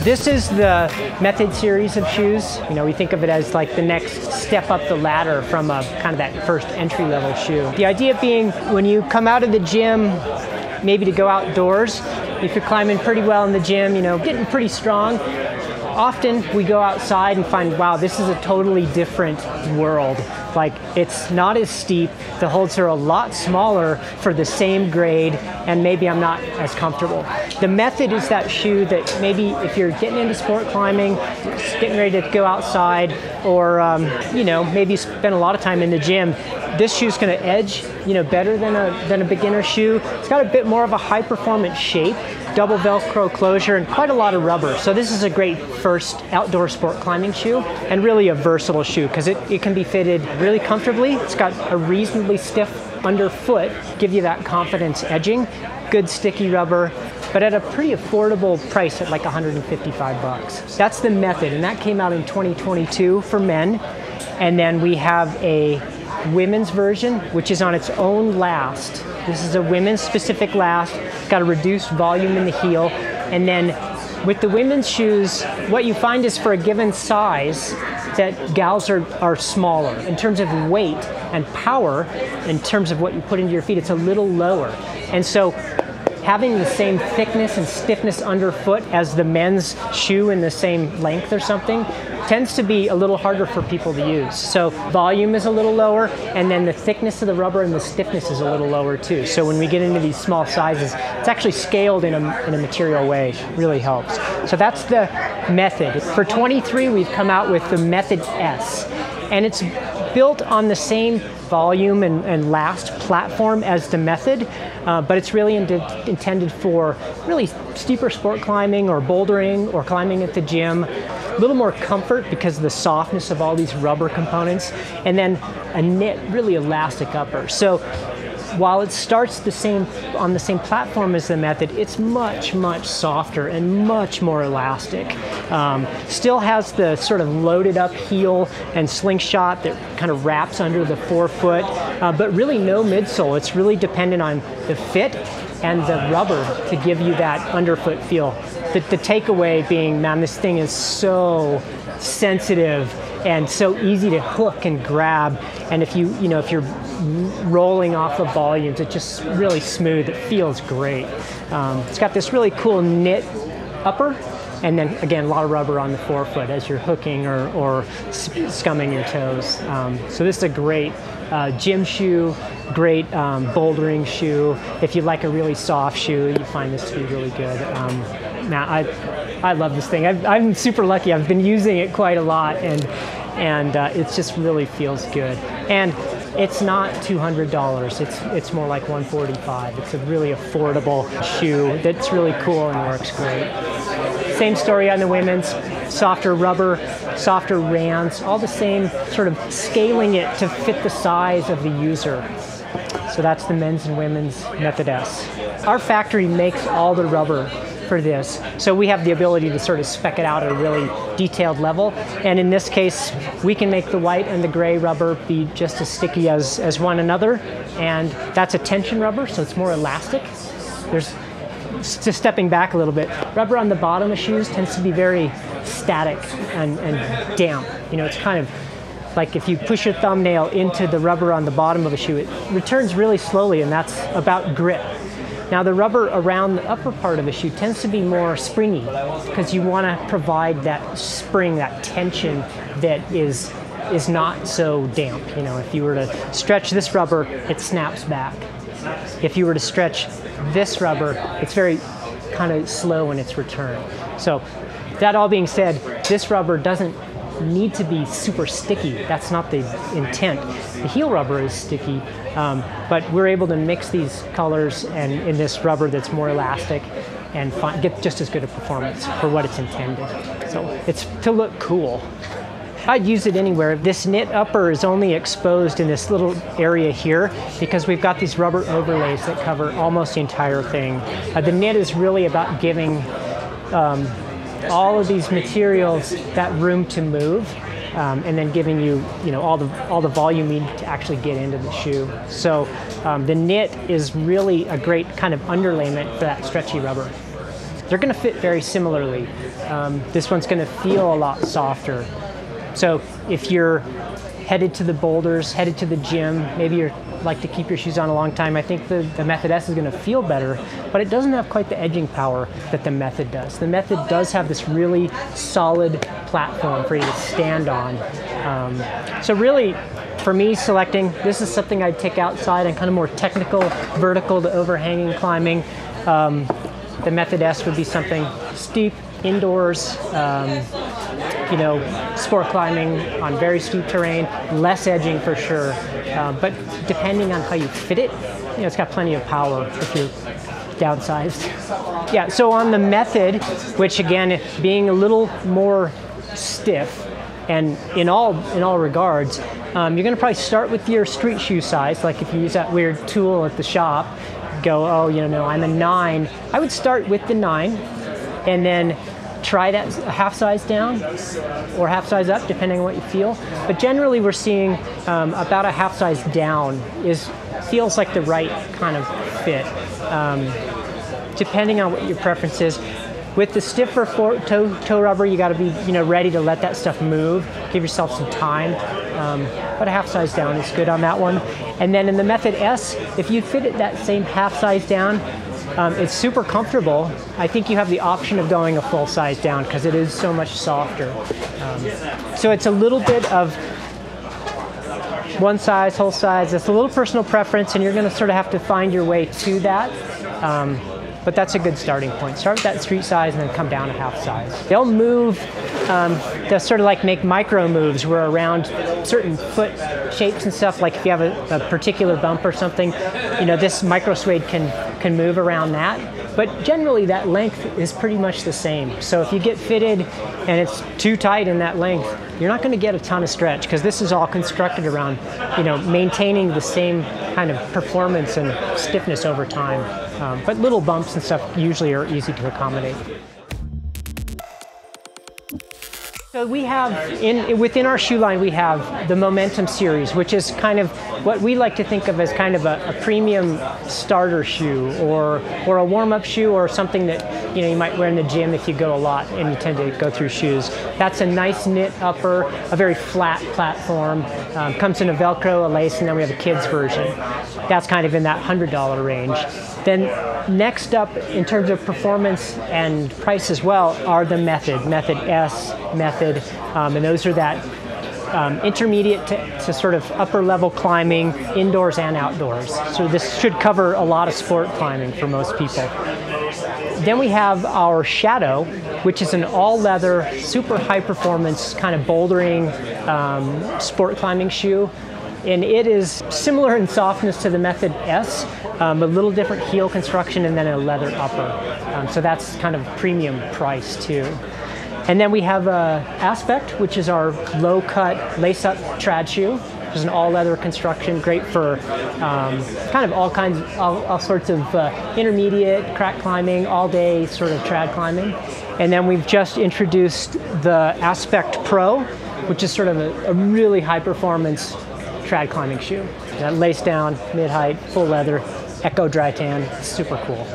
This is the Method series of shoes. You know, we think of it as like the next step up the ladder from a kind of that first entry-level shoe. The idea being when you come out of the gym, maybe to go outdoors, if you're climbing pretty well in the gym, you know, getting pretty strong, often we go outside and find, wow, this is a totally different world. Like, it's not as steep, the holds are a lot smaller for the same grade, and maybe I'm not as comfortable. The Method is that shoe that maybe if you're getting into sport climbing, getting ready to go outside, or you know, maybe spend a lot of time in the gym, this shoe's gonna edge, you know, better than a beginner shoe. It's got a bit more of a high performance shape, double Velcro closure, and quite a lot of rubber. So this is a great first outdoor sport climbing shoe, and really a versatile shoe because it can be fitted really comfortably. It's got a reasonably stiff underfoot, give you that confidence edging, good sticky rubber, but at a pretty affordable price at like 155 bucks. That's the Method, and that came out in 2022 for men. And then we have a women's version, which is on its own last. This is a women's specific last, got a reduced volume in the heel. And then with the women's shoes, what you find is for a given size, that gals are smaller. In terms of weight and power, in terms of what you put into your feet, it's a little lower. And so having the same thickness and stiffness underfoot as the men's shoe in the same length or something tends to be a little harder for people to use. So volume is a little lower, and then the thickness of the rubber and the stiffness is a little lower too. So when we get into these small sizes, it's actually scaled in a material way. Really helps. So that's the Method. For 23, we've come out with the Method S, and it's built on the same volume and last platform as the Method, but it's really intended for really steeper sport climbing or bouldering or climbing at the gym. A little more comfort because of the softness of all these rubber components, and then a knit, really elastic upper. So while it starts on the same platform as the Method, it's much, much softer and much more elastic. Still has the sort of loaded up heel and slingshot that kind of wraps under the forefoot, but really no midsole. It's really dependent on the fit and the rubber to give you that underfoot feel. The takeaway being, man, this thing is so sensitive and so easy to hook and grab. And if if you're rolling off the volumes, it's just really smooth. It feels great. It's got this really cool knit upper, and then again, a lot of rubber on the forefoot as you're hooking or scumming your toes. So this is a great gym shoe, great bouldering shoe. If you like a really soft shoe, you find this to be really good. Now, I love this thing. I'm super lucky. I've been using it quite a lot, and it just really feels good. And it's not $200. It's more like $145. It's a really affordable shoe that's really cool and works great. Same story on the women's. Softer rubber, softer rands, all the same, sort of scaling it to fit the size of the user. So that's the men's and women's Method S. Our factory makes all the rubber for this, so we have the ability to sort of spec it out at a really detailed level. And in this case, we can make the white and the gray rubber be just as sticky as one another, and that's a tension rubber, so it's more elastic. Just stepping back a little bit, rubber on the bottom of shoes tends to be very static and damp. You know, it's kind of like if you push your thumbnail into the rubber on the bottom of a shoe, it returns really slowly, and that's about grip. Now the rubber around the upper part of the shoe tends to be more springy because you want to provide that spring, that tension that is not so damp. You know, if you were to stretch this rubber, it snaps back. If you were to stretch this rubber, it's very kind of slow in its return. So that all being said, this rubber doesn't need to be super sticky. That's not the intent. The heel rubber is sticky, but we're able to mix these colors and in this rubber that's more elastic and get just as good a performance for what it's intended. So it's to look cool. I'd use it anywhere. This knit upper is only exposed in this little area here because we've got these rubber overlays that cover almost the entire thing. The knit is really about giving all of these materials that room to move, and then giving you, all the volume you need to actually get into the shoe. So the knit is really a great kind of underlayment for that stretchy rubber. they're going to fit very similarly. This one's going to feel a lot softer. So if you're headed to the boulders, headed to the gym, maybe you like to keep your shoes on a long time, I think the Method S is going to feel better, but it doesn't have quite the edging power that the Method does. The Method does have this really solid platform for you to stand on. So really, for me selecting, this is something I'd take outside and kind of more technical, vertical to overhanging climbing. The Method S would be something steep, indoors, you know, sport climbing on very steep terrain, less edging for sure, but depending on how you fit it, you know, it's got plenty of power if you're downsized. Yeah, so on the Method, which again, being a little more stiff, and in all regards, you're gonna probably start with your street shoe size, like if you use that weird tool at the shop, go, oh, you know, I'm a 9. I would start with the 9, and then try that half size down or half size up, depending on what you feel. But generally, we're seeing about a half size down feels like the right kind of fit, depending on what your preference is. With the stiffer toe rubber, you got to be, you know, ready to let that stuff move. Give yourself some time. But a half size down is good on that one. And then in the Method S, if you fit it that same half size down, it's super comfortable. I think you have the option of going a full size down because it is so much softer. So it's a little bit of one size, whole size. It's a little personal preference, and you're going to sort of have to find your way to that. But that's a good starting point. Start with that street size and then come down a half size. They'll move, they'll sort of like make micro moves where around certain foot shapes and stuff, like if you have a particular bump or something, you know, this micro suede can move around that. But generally that length is pretty much the same. So if you get fitted and it's too tight in that length, you're not gonna get a ton of stretch because this is all constructed around, you know, maintaining the same kind of performance and stiffness over time. But little bumps and stuff usually are easy to accommodate. So we have, within our shoe line, we have the Momentum series, which is kind of what we like to think of as kind of a premium starter shoe, or a warm-up shoe, or something that, you know, you might wear in the gym if you go a lot and you tend to go through shoes. That's a nice knit upper, a very flat platform, comes in a Velcro, a lace, and then we have a kids version. That's kind of in that $100 range. Then next up, in terms of performance and price as well, are the Method S, Method, and those are that intermediate to sort of upper level climbing, indoors and outdoors. So this should cover a lot of sport climbing for most people. Then we have our Shadow, which is an all-leather, super high-performance kind of bouldering sport climbing shoe. And it is similar in softness to the Method S, a little different heel construction and then a leather upper. So that's kind of premium price too. And then we have Aspect, which is our low-cut lace-up trad shoe, which is an all-leather construction, great for kind of all sorts of intermediate crack climbing, all-day sort of trad climbing. And then we've just introduced the Aspect Pro, which is sort of a really high-performance trad climbing shoe. That lace down, mid-height, full leather, Echo Dry Tan, super cool.